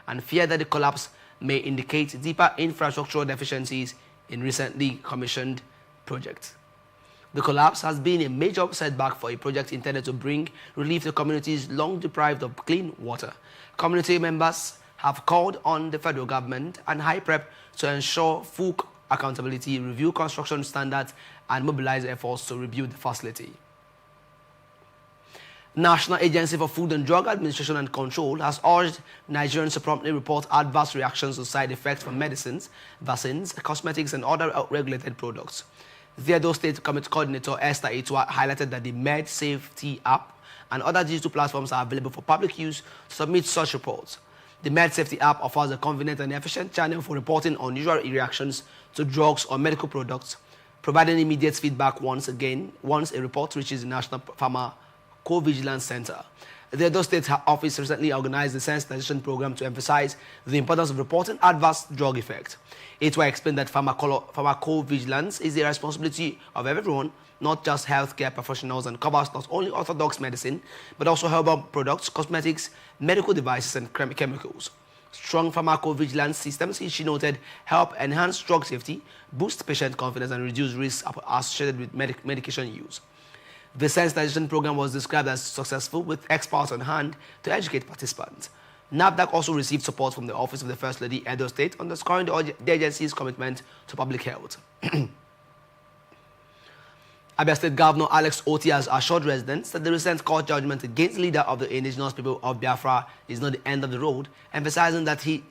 and fear that the collapse may indicate deeper infrastructural deficiencies in recently commissioned projects. The collapse has been a major setback for a project intended to bring relief to communities long deprived of clean water. Community members have called on the federal government and High Prep to ensure full accountability, review construction standards, and mobilize efforts to rebuild the facility. National Agency for Food and Drug Administration and Control has urged Nigerians to promptly report adverse reactions to side effects from medicines, vaccines, cosmetics, and other regulated products. The Edo State Committee Coordinator Esther Itwa highlighted that the Med Safety app and other digital platforms are available for public use to submit such reports. The Med Safety app offers a convenient and efficient channel for reporting unusual reactions to drugs or medical products, providing immediate feedback once a report reaches the National Pharmacovigilance Center. The Edo State Office recently organized a sensitization program to emphasize the importance of reporting adverse drug effects. It will explain that pharmacovigilance is the responsibility of everyone, not just healthcare professionals, and covers not only orthodox medicine, but also herbal products, cosmetics, medical devices, and chemicals. Strong pharmacovigilance systems, she noted, help enhance drug safety, boost patient confidence, and reduce risks associated with medication use. The sensitization program was described as successful, with experts on hand to educate participants. NAFDAC also received support from the Office of the First Lady, Edo State, underscoring the agency's commitment to public health. Abia State Governor Alex Oti has assured residents that the recent court judgment against the leader of the indigenous people of Biafra is not the end of the road, emphasizing that he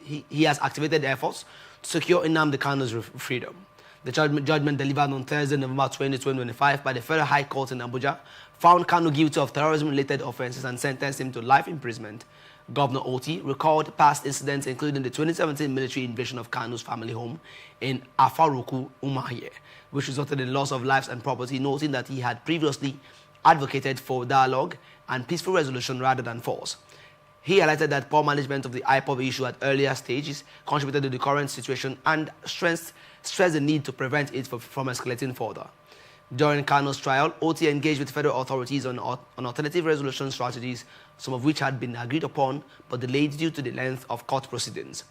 has activated efforts to secure Nnamdi Kanu's freedom. The judgment delivered on Thursday, November 20, 2025 by the Federal High Court in Abuja found Kanu guilty of terrorism-related offenses and sentenced him to life imprisonment. Governor Oti recalled past incidents, including the 2017 military invasion of Kanu's family home in Afaruku, Umuahia, which resulted in loss of lives and property, noting that he had previously advocated for dialogue and peaceful resolution rather than force. He highlighted that poor management of the IPOB issue at earlier stages contributed to the current situation and stressed the need to prevent it from escalating further. During Kanu's trial, Oti engaged with federal authorities on alternative resolution strategies, some of which had been agreed upon but delayed due to the length of court proceedings.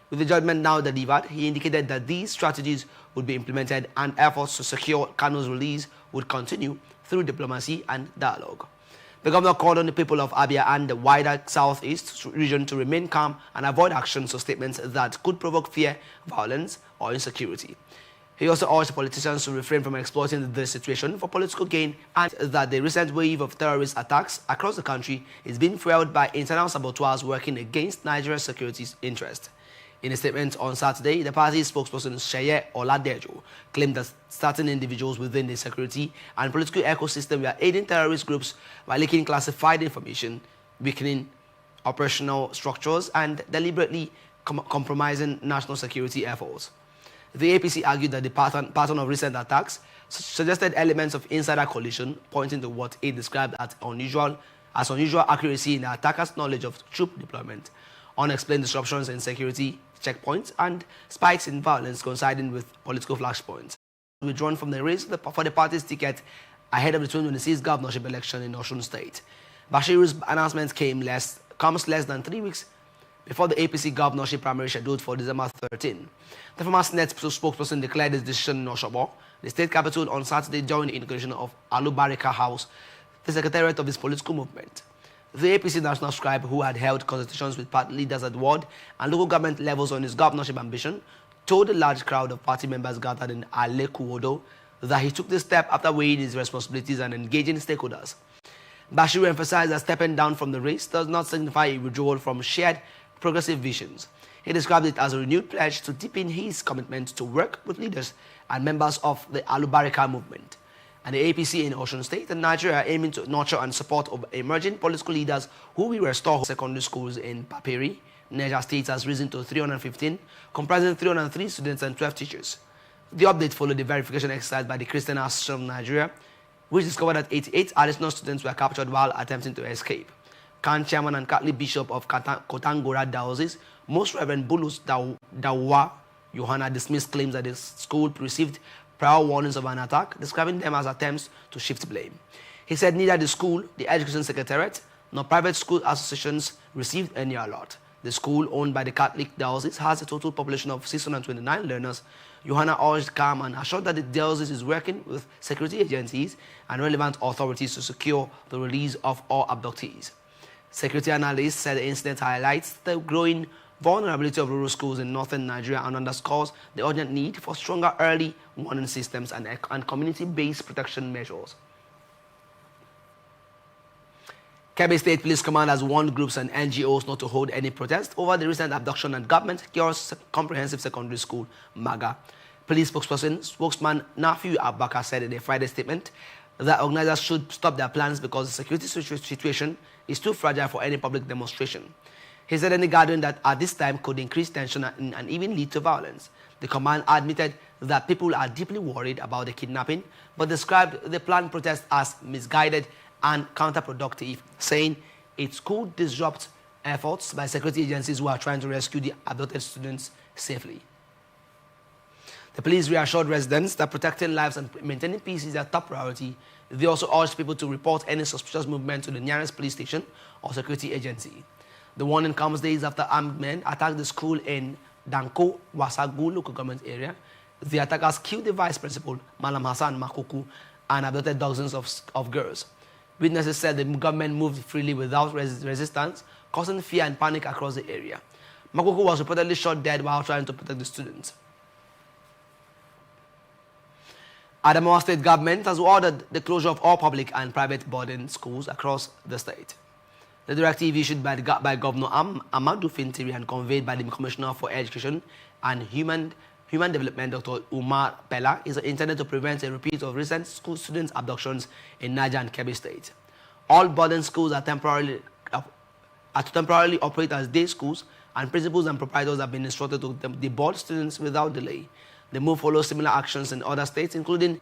With the judgment now delivered, he indicated that these strategies would be implemented and efforts to secure Kanu's release would continue through diplomacy and dialogue. The governor called on the people of Abia and the wider southeast region to remain calm and avoid actions or statements that could provoke fear, violence, or insecurity. He also urged politicians to refrain from exploiting the situation for political gain, and that the recent wave of terrorist attacks across the country is being fueled by internal saboteurs working against Nigeria's security interests. In a statement on Saturday, the party's spokesperson Sheye Oladejo claimed that certain individuals within the security and political ecosystem were aiding terrorist groups by leaking classified information, weakening operational structures, and deliberately compromising national security efforts. The APC argued that the pattern of recent attacks suggested elements of insider coalition, pointing to what it described as unusual accuracy in the attackers' knowledge of troop deployment, unexplained disruptions in security checkpoints, and spikes in violence coinciding with political flashpoints. Withdrawn from the race for the party's ticket ahead of the 2026 governorship election in Osun State. Bashiru's announcement comes less than 3 weeks before the APC governorship primary scheduled for December 13. The former Senate spokesperson declared his decision in Oshobo, the state capital, on Saturday during the inauguration of Alubarika House, the secretariat of his political movement. The APC national scribe, who had held consultations with party leaders at ward and local government levels on his governorship ambition, told a large crowd of party members gathered in Alekuodo that he took this step after weighing his responsibilities and engaging stakeholders. Bashiru emphasized that stepping down from the race does not signify a withdrawal from shared progressive visions. He described it as a renewed pledge to deepen his commitment to work with leaders and members of the Alubarika movement. And the APC in Osun State and Nigeria are aiming to nurture and support emerging political leaders who will restore secondary schools in Papiri. Niger State has risen to 315, comprising 303 students and 12 teachers. The update followed the verification exercise by the Christian Association of Nigeria, which discovered that 88 additional students were captured while attempting to escape. Khan chairman and Catholic Bishop of Kotangora Diocese, Most Reverend Bulus Dawa Yohana, dismissed claims that the school received prior warnings of an attack, describing them as attempts to shift blame. He said neither the school, the Education Secretariat, nor private school associations received any alert. The school, owned by the Catholic Diocese, has a total population of 629 learners. Johanna urged calm and assured that the diocese is working with security agencies and relevant authorities to secure the release of all abductees. Security analysts said the incident highlights the growing vulnerability of rural schools in northern Nigeria and underscores the urgent need for stronger early warning systems and community-based protection measures. Kebbi State Police Command has warned groups and NGOs not to hold any protest over the recent abduction at Government Girls Comprehensive Secondary School, MAGA. Police spokesman Nafiu Abaka said in a Friday statement that organizers should stop their plans because the security situation is too fragile for any public demonstration. He said any gathering that at this time could increase tension and even lead to violence. The command admitted that people are deeply worried about the kidnapping, but described the planned protest as misguided and counterproductive, saying it could disrupt efforts by security agencies who are trying to rescue the abducted students safely. The police reassured residents that protecting lives and maintaining peace is their top priority. They also urged people to report any suspicious movement to the nearest police station or security agency. The warning comes days after armed men attacked the school in Danko, Wasagu local government area. The attackers killed the vice principal, Malam Hassan Makuku, and abducted dozens of girls. Witnesses said the government moved freely without resistance, causing fear and panic across the area. Makuku was reportedly shot dead while trying to protect the students. Adamawa State government has ordered the closure of all public and private boarding schools across the state. The directive issued by Governor Amadou Fintiri and conveyed by the Commissioner for Education and Human Development, Dr. Umar Pella, is intended to prevent a repeat of recent school students' abductions in Niger and Kebbi State. All boarding schools are to temporarily operate as day schools, and principals and proprietors have been instructed to deboard students without delay. The move follows similar actions in other states, including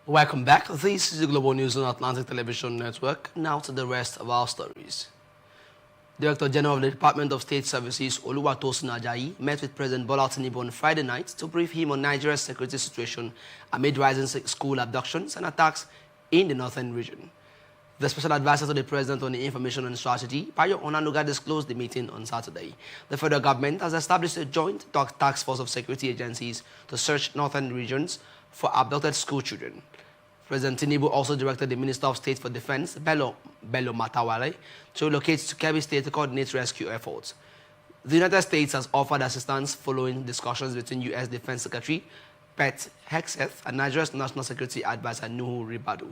Welcome back. This is the Global News on Atlantic Television Network. Now to the rest of our stories. Director General of the Department of State Services, Oluwatosin Ajayi, met with President Bola Tinubu on Friday night to brief him on Nigeria's security situation amid rising school abductions and attacks in the northern region. The special advisor to the president on the information and strategy, Bayo Onanuga, disclosed the meeting on Saturday. The federal government has established a joint task force of security agencies to search northern regions for abducted school children. President Tinubu also directed the Minister of State for Defense, Bello Matawale, to relocate to Kebbi State to coordinate rescue efforts. The United States has offered assistance following discussions between U.S. Defense Secretary Pete Hegseth and Nigeria's National Security Advisor Nuhu Ribadu.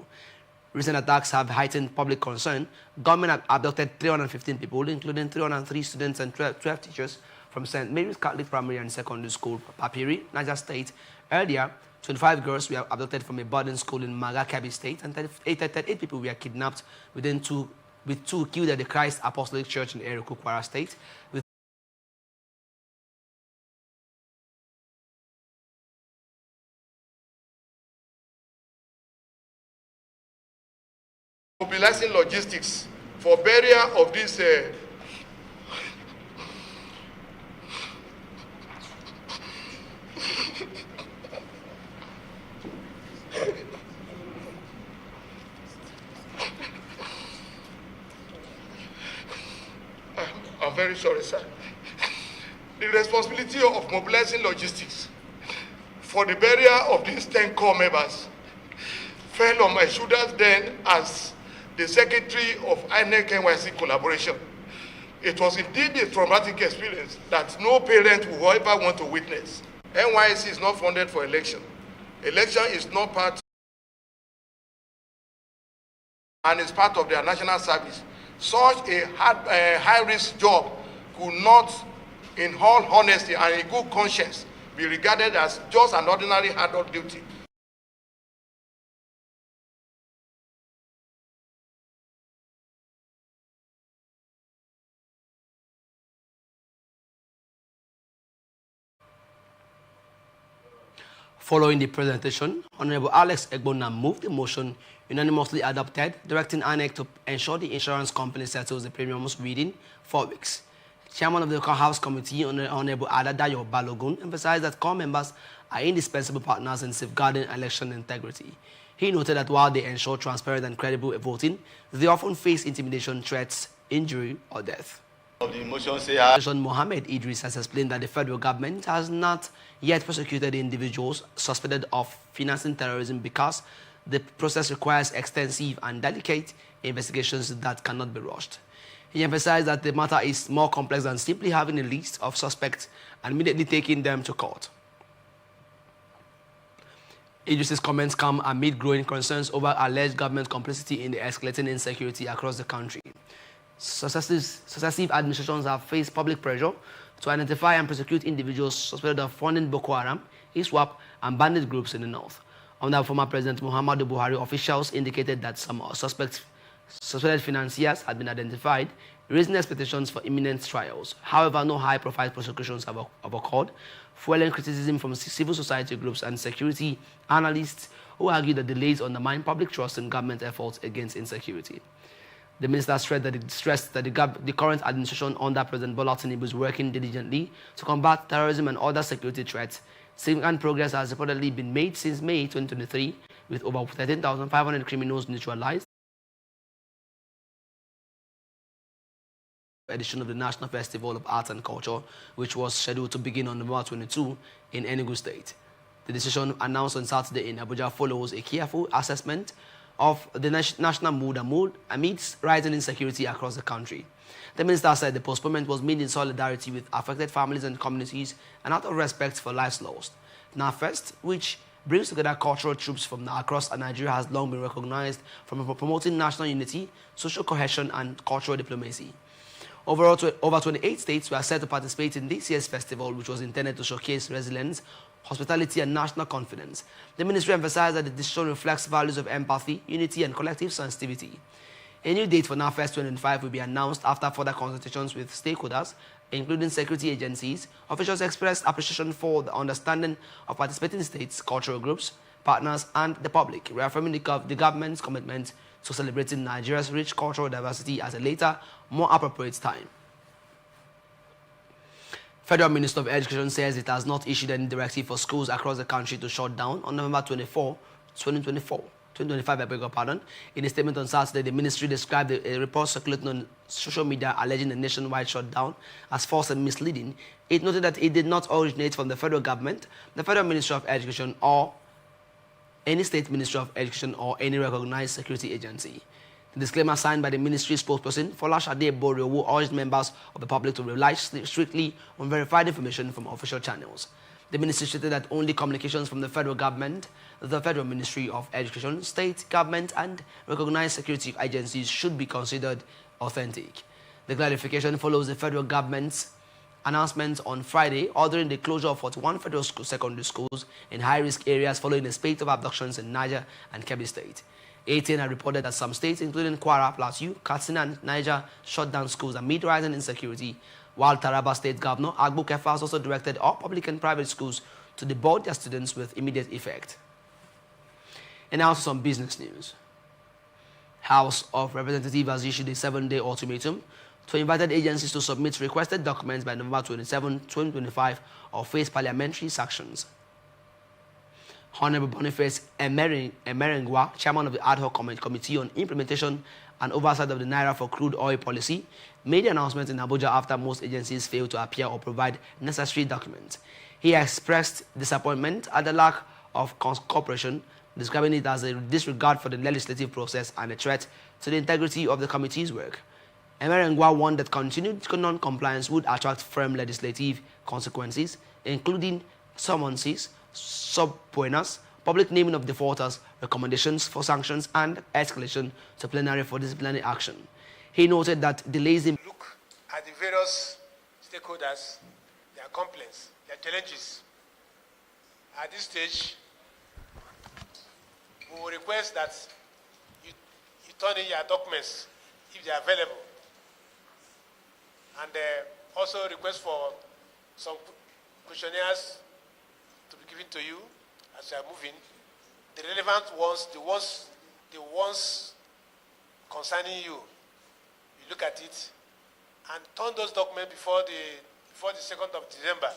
Recent attacks have heightened public concern. Government have abducted 315 people, including 303 students and 12 teachers from St. Mary's Catholic Primary and Secondary School, Papiri, Niger State. Earlier, 25 girls were abducted from a boarding school in Maga, Kebbi State, and 38 people were kidnapped with two killed at the Christ Apostolic Church in Eruku, Kwara State. Mobilizing logistics for burial of this I'm very sorry, sir. The responsibility of mobilizing logistics for the burial of these 10 core members fell on my shoulders then as the Secretary of INEC NYC collaboration. It was indeed a traumatic experience that no parent will ever want to witness. NYC is not funded for election. Election is not part and is part of their national service. Such a high-risk job could not, in all honesty and in good conscience, be regarded as just an ordinary hard duty. Following the presentation, Honorable Alex Egbona moved the motion unanimously adopted, directing INEC to ensure the insurance company settles the premiums within 4 weeks. Chairman of the House Committee, Honorable Adadayo Balogun, emphasized that core members are indispensable partners in safeguarding election integrity. He noted that while they ensure transparent and credible voting, they often face intimidation, threats, injury, or death. Mohammed Idris has explained that the federal government has not yet prosecuted individuals suspected of financing terrorism because the process requires extensive and delicate investigations that cannot be rushed. He emphasized that the matter is more complex than simply having a list of suspects and immediately taking them to court. Idris's comments come amid growing concerns over alleged government complicity in the escalating insecurity across the country. Successive administrations have faced public pressure to identify and prosecute individuals suspected of funding Boko Haram, ISWAP, and bandit groups in the north. Under former President Muhammadu Buhari, officials indicated that some suspected financiers had been identified, raising expectations for imminent trials. However, no high-profile prosecutions have occurred, fueling criticism from civil society groups and security analysts who argue that delays undermine public trust in government efforts against insecurity. The minister stressed that the current administration under President Bola Tinubu is working diligently to combat terrorism and other security threats. Significant progress has reportedly been made since May 2023, with over 13,500 criminals neutralized. Edition of the National Festival of Arts and Culture, which was scheduled to begin on November 22 in Enugu State. The decision announced on Saturday in Abuja follows a careful assessment of the national mood amidst rising insecurity across the country. The minister said the postponement was made in solidarity with affected families and communities and out of respect for lives lost. NAFEST, which brings together cultural troops from across Nigeria, has long been recognized for promoting national unity, social cohesion, and cultural diplomacy. Overall, over 28 states were set to participate in this year's festival, which was intended to showcase resilience, hospitality, and national confidence. The ministry emphasized that the decision reflects values of empathy, unity, and collective sensitivity. A new date for NAFEST 2025 will be announced after further consultations with stakeholders, including security agencies. Officials expressed appreciation for the understanding of participating states, cultural groups, partners, and the public, reaffirming the government's commitment to celebrating Nigeria's rich cultural diversity at a later, more appropriate time. Federal Minister of Education says it has not issued any directive for schools across the country to shut down on November 24, 2025, I beg your pardon. In a statement on Saturday, the ministry described a report circulating on social media alleging a nationwide shutdown as false and misleading. It noted that it did not originate from the federal government, the Federal Ministry of Education, or any state ministry of education or any recognized security agency. The disclaimer signed by the ministry spokesperson, Folashade Borio, who urged members of the public to rely strictly on verified information from official channels. The ministry stated that only communications from the federal government, the Federal Ministry of Education, state government, and recognized security agencies should be considered authentic. The clarification follows the federal government's announcement on Friday ordering the closure of 41 federal secondary schools in high-risk areas following a spate of abductions in Niger and Kebbi State. ATN had reported that some states, including Kwara, Plateau, Katsina, and Niger, shut down schools amid rising insecurity, while Taraba State Governor Agbo Kefa has also directed all public and private schools to deboard their students with immediate effect. And also some business news. House of Representatives has issued a 7-day ultimatum to invited agencies to submit requested documents by November 27, 2025 or face parliamentary sanctions. Honorable Boniface Emerengwa, chairman of the Ad Hoc Committee on Implementation and Oversight of the Naira for Crude Oil Policy, made the announcement in Abuja after most agencies failed to appear or provide necessary documents. He expressed disappointment at the lack of cooperation, describing it as a disregard for the legislative process and a threat to the integrity of the committee's work. Emerengwa warned that continued non-compliance would attract firm legislative consequences, including summonses, subpoenas, public naming of defaulters, recommendations for sanctions, and escalation to plenary for disciplinary action. He noted that delays in look at the various stakeholders, their complaints, their challenges. At this stage, we will request that you turn in your documents if they are available. And also request for some questionnaires to be given to you as you are moving. The relevant ones, the ones concerning you, you look at it and turn those documents before the 2nd of December.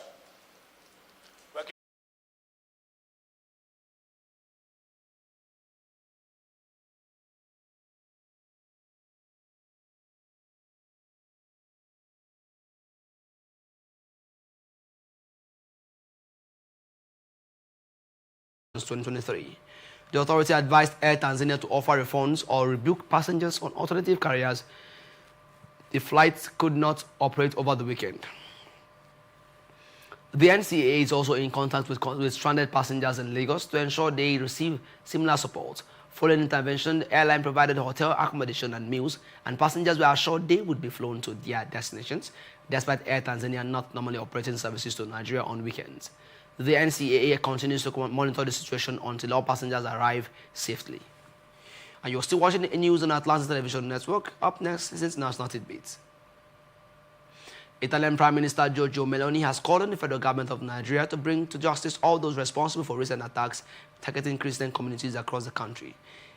2023. The authority advised Air Tanzania to offer refunds or rebuke passengers on alternative carriers if flights could not operate over the weekend. The NCAA is also in contact with stranded passengers in Lagos to ensure they receive similar support. Following intervention, the airline provided hotel accommodation and meals, and passengers were assured they would be flown to their destinations, despite Air Tanzania not normally operating services to Nigeria on weekends. The NCAA continues to monitor the situation until all passengers arrive safely. And you're still watching the news on Atlantic Television Network. Up next is International Tidbits. Italian Prime Minister Giorgio Meloni has called on the federal government of Nigeria to bring to justice all those responsible for recent attacks targeting Christian communities across the country.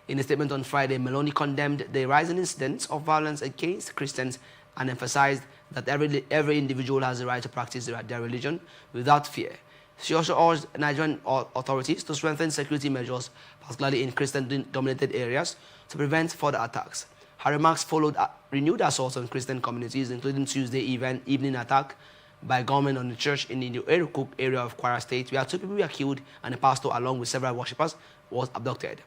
In a statement on Friday, Meloni condemned the rising incidents of violence against Christians and emphasized that every individual has the right to practice their religion without fear. She also urged Nigerian authorities to strengthen security measures, particularly in Christian-dominated areas, to prevent further attacks. Her remarks followed renewed assaults on Christian communities, including Tuesday evening attack by gunmen on the church in the Erukuk area of Kwara State, where 2 people were killed and a pastor, along with several worshippers, was abducted.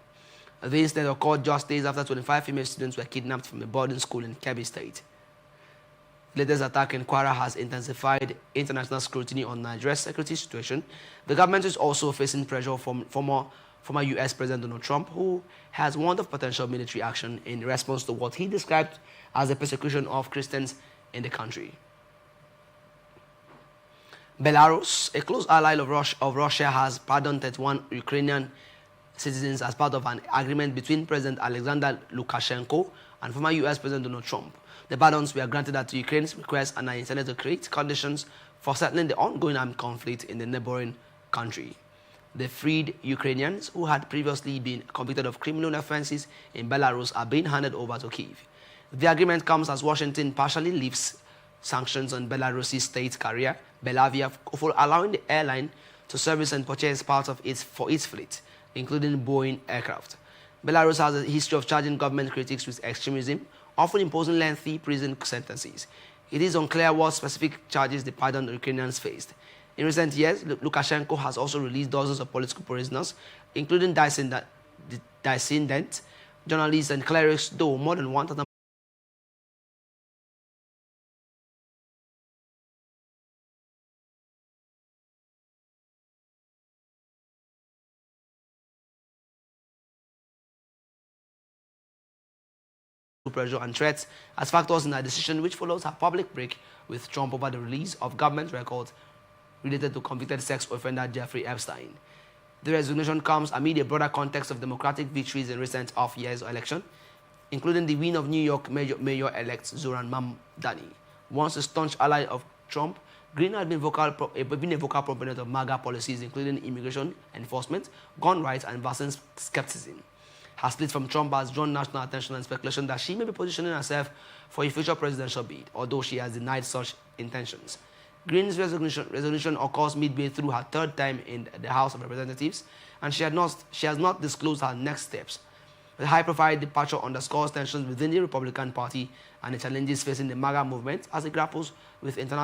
The incident occurred just days after 25 female students were kidnapped from a boarding school in Kebbi State. The latest attack in Kwara has intensified international scrutiny on Nigeria's security situation. The government is also facing pressure from former U.S. President Donald Trump, who has warned of potential military action in response to what he described as the persecution of Christians in the country. Belarus, a close ally of Russia, has pardoned 31 Ukrainian citizens as part of an agreement between President Alexander Lukashenko and former U.S. President Donald Trump. The pardons were granted at Ukraine's request and are intended to create conditions for settling the ongoing armed conflict in the neighboring country. The freed Ukrainians who had previously been convicted of criminal offenses in Belarus are being handed over to Kyiv. The agreement comes as Washington partially lifts sanctions on Belarusi state carrier Belavia for allowing the airline to service and purchase parts of for its fleet, including Boeing aircraft. Belarus has a history of charging government critics with extremism, often imposing lengthy prison sentences. It is unclear what specific charges the pardoned Ukrainians faced. In recent years, Lukashenko has also released dozens of political prisoners, including dissident journalists and clerics, though more than 1,000 pressure and threats as factors in her decision, which follows her public break with Trump over the release of government records related to convicted sex offender Jeffrey Epstein. The resignation comes amid a broader context of Democratic victories in recent off-years election, including the win of New York Mayor-elect Zoran Mamdani. Once a staunch ally of Trump, Green had been a vocal proponent of MAGA policies, including immigration enforcement, gun rights, and vaccine skepticism. Her split from Trump has drawn national attention and speculation that she may be positioning herself for a future presidential bid, although she has denied such intentions. Green's resignation occurs midway through her third time in the House of Representatives, and she has not disclosed her next steps. The high-profile departure underscores tensions within the Republican Party and the challenges facing the MAGA movement as it grapples with international